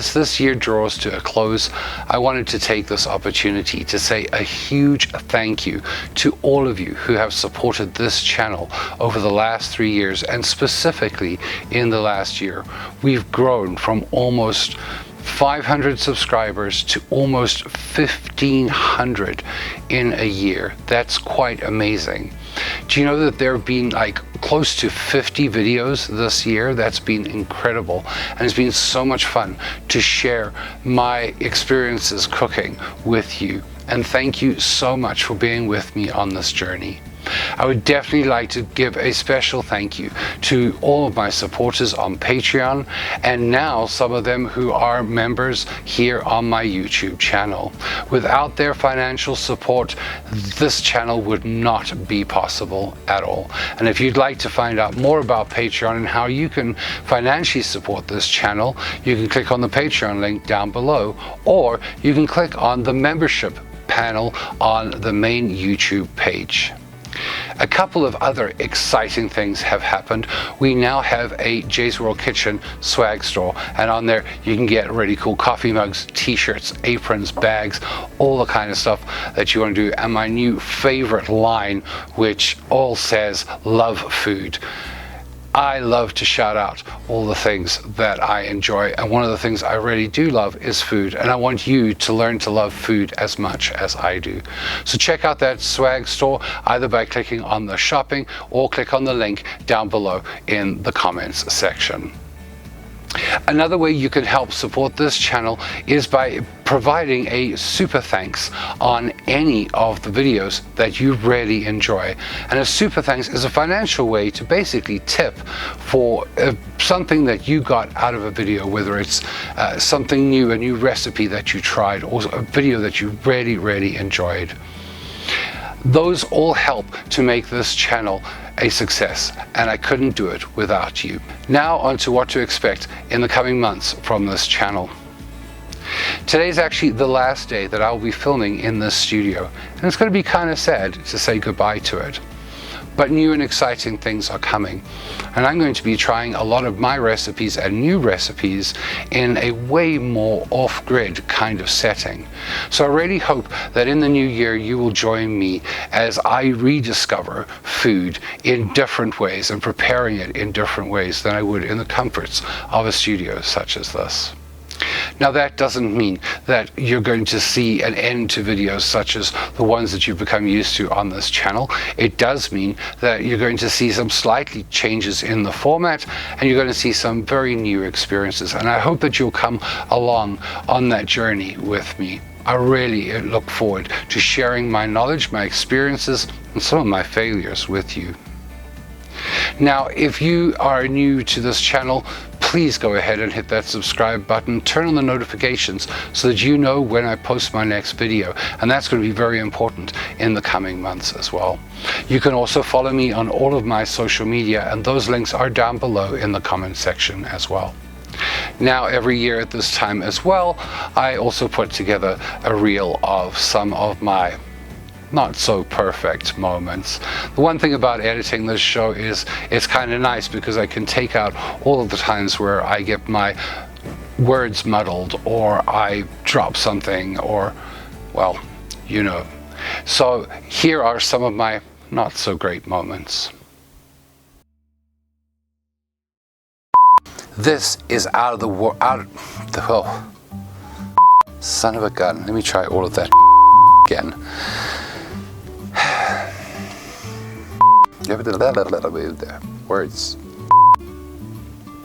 as this year draws to a close, I wanted to take this opportunity to say a huge thank you to all of you who have supported this channel over the last 3 years, and specifically in the last year. We've grown from almost 500 subscribers to almost 1,500 in a year. That's quite amazing. Do you know that there have been like close to 50 videos this year? That's been incredible, and it's been so much fun to share my experiences cooking with you. And thank you so much for being with me on this journey. I would definitely like to give a special thank you to all of my supporters on Patreon, and now some of them who are members here on my YouTube channel. Without their financial support, this channel would not be possible at all. And if you'd like to find out more about Patreon and how you can financially support this channel, you can click on the Patreon link down below, or you can click on the membership panel on the main YouTube page. A couple of other exciting things have happened. We now have a Jay's World Kitchen swag store, and on there you can get really cool coffee mugs, t-shirts, aprons, bags, all the kind of stuff that you want to do, and my new favorite line, which all says love food. I love to shout out all the things that I enjoy, and one of the things I really do love is food, and I want you to learn to love food as much as I do. So check out that swag store either by clicking on the shopping or click on the link down below in the comments section. Another way you can help support this channel is by providing a super thanks on any of the videos that you really enjoy. And a super thanks is a financial way to basically tip for something that you got out of a video, whether it's something new, a new recipe that you tried, or a video that you really enjoyed. Those all help to make this channel a success, and I couldn't do it without you. Now on to what to expect in the coming months from this channel. Today's actually the last day that I'll be filming in this studio, and it's going to be kind of sad to say goodbye to it. But new and exciting things are coming, and I'm going to be trying a lot of my recipes and new recipes in a way more off-grid kind of setting. So I really hope that in the new year you will join me as I rediscover food in different ways and preparing it in different ways than I would in the comforts of a studio such as this. Now that doesn't mean that you're going to see an end to videos such as the ones that you've become used to on this channel. It does mean that you're going to see some slightly changes in the format, and you're going to see some very new experiences, and I hope that you'll come along on that journey with me. I really look forward to sharing my knowledge, my experiences, and some of my failures with you. Now, if you are new to this channel, please go ahead and hit that subscribe button, turn on the notifications so that you know when I post my next video, and that's going to be very important in the coming months as well. You can also follow me on all of my social media, and those links are down below in the comment section as well. Now, every year at this time as well, I also put together a reel of some of my not so perfect moments. The one thing about editing this show is it's kind of nice because I can take out all of the times where I get my words muddled, or I drop something, or, well, you know. So here are some of my not so great moments. This is out of the oh, son of a gun. Let me try all of that again. Words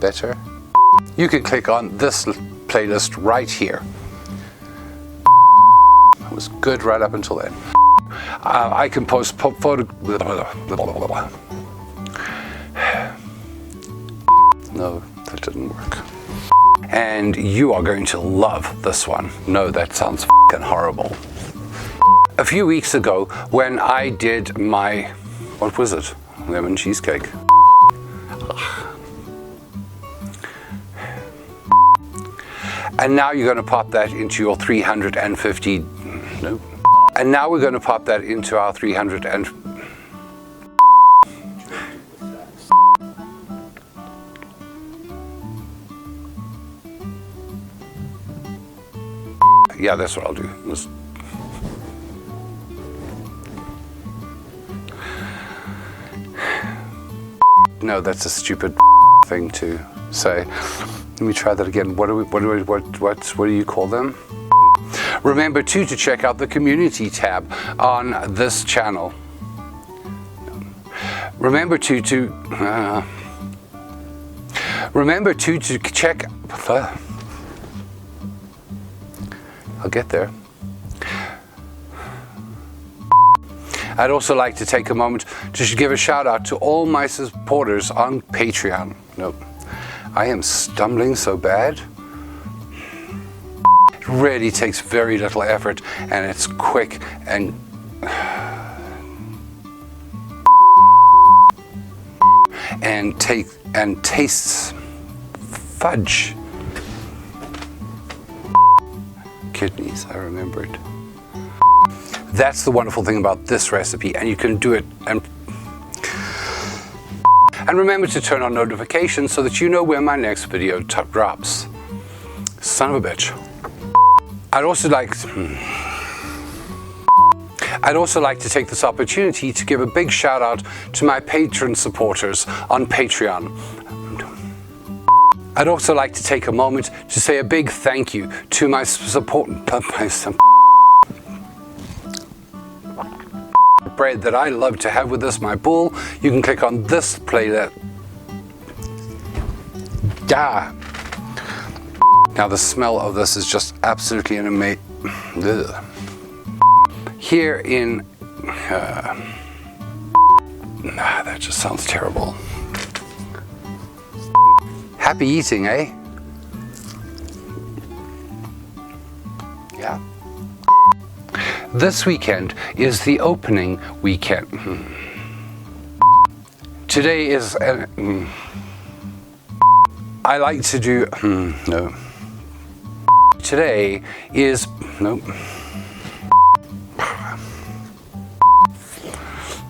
better. You can click on this playlist right here. It was good right up until then. I can post photo. No, that didn't work. And you are going to love this one. No, that sounds f***ing horrible. A few weeks ago, when I did my, what was it? Lemon cheesecake. And now you're going to pop that into your 350, no. And now we're going to pop that into our 300 and, Yeah, that's what I'll do. No, that's a stupid thing to say. Let me try that again. What do you call them? Remember too to check out the community tab on this channel. Remember to check. I'll get there. I'd also like to take a moment to give a shout out to all my supporters on Patreon. Nope, I am stumbling so bad. It really takes very little effort, and it's quick and tastes fudge. Kidneys, I remembered. That's the wonderful thing about this recipe, and you can do it. And remember to turn on notifications so that you know when my next video drops. Son of a bitch. I'd also like to take this opportunity to give a big shout out to my patron supporters on Patreon. I'd also like to take a moment to say a big thank you to my bread that I love to have with this, my bull. You can click on this playlist. Now the smell of this is just absolutely an amazing. Here in that just sounds terrible. Happy eating, eh? Yeah. This weekend is the opening weekend. Today is I like to do no. Today is no.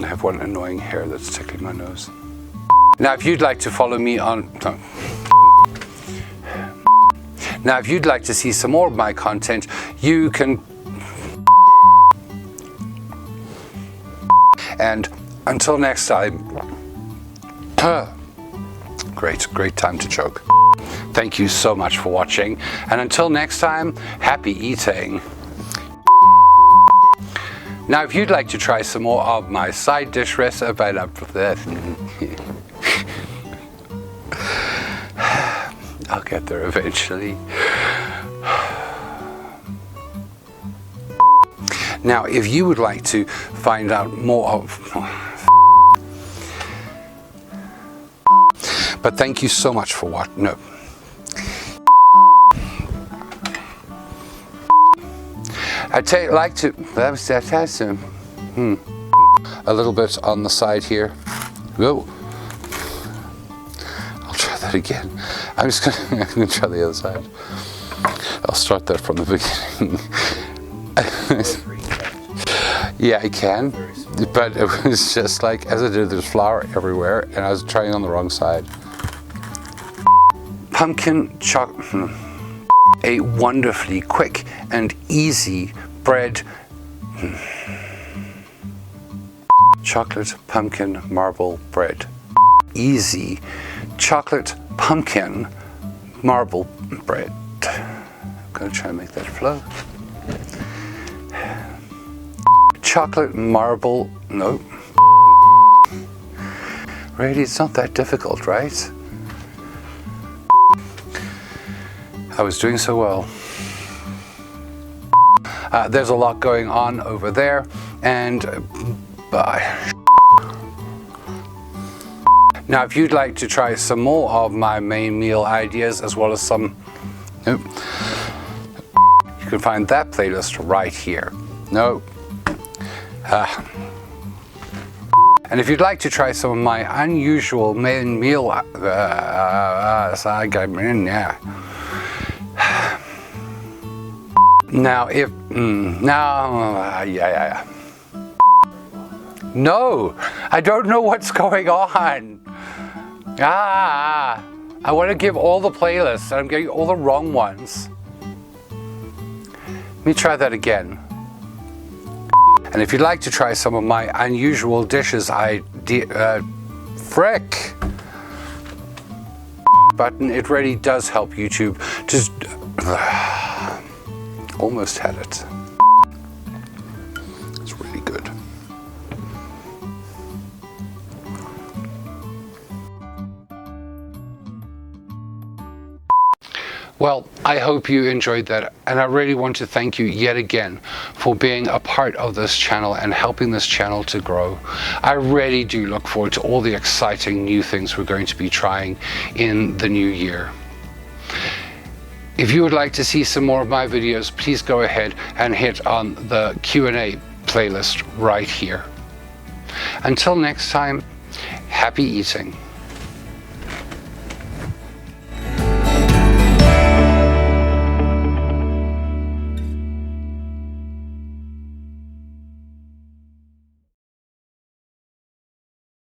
I have one annoying hair that's tickling my nose. Now, if you'd like to follow me on Now, if you'd like to see some more of my content, you can. And until next time, great time to choke. Thank you so much for watching. And until next time, happy eating. Now, if you'd like to try some more of my side dish recipe, I'll get there eventually. Now, if you would like to find out more of... But thank you so much for what? No. I'd like to... A little bit on the side here. Whoa. I'll try that again. I'm gonna try the other side. I'll start that from the beginning. Yeah, I can, but it was just like, as I did, there's flour everywhere, and I was trying on the wrong side. Pumpkin chocolate, a wonderfully quick and easy bread. Chocolate pumpkin marble bread. Easy chocolate pumpkin marble bread. I'm gonna try and make that flow. Chocolate marble, no. Really, it's not that difficult, right? I was doing so well. There's a lot going on over there, and bye. Now, if you'd like to try some more of my main meal ideas, as well as some, nope, you can find that playlist right here. No. And if you'd like to try some of my unusual main meal, now if yeah. No, I don't know what's going on. I want to give all the playlists, and I'm getting all the wrong ones. me try that again. And if you'd like to try some of my unusual dishes, frick button, it really does help YouTube. Just almost had it. It's really good. Well, I hope you enjoyed that, and I really want to thank you yet again for being a part of this channel and helping this channel to grow. I really do look forward to all the exciting new things we're going to be trying in the new year. If you would like to see some more of my videos, please go ahead and hit on the Q&A playlist right here. Until next time, happy eating.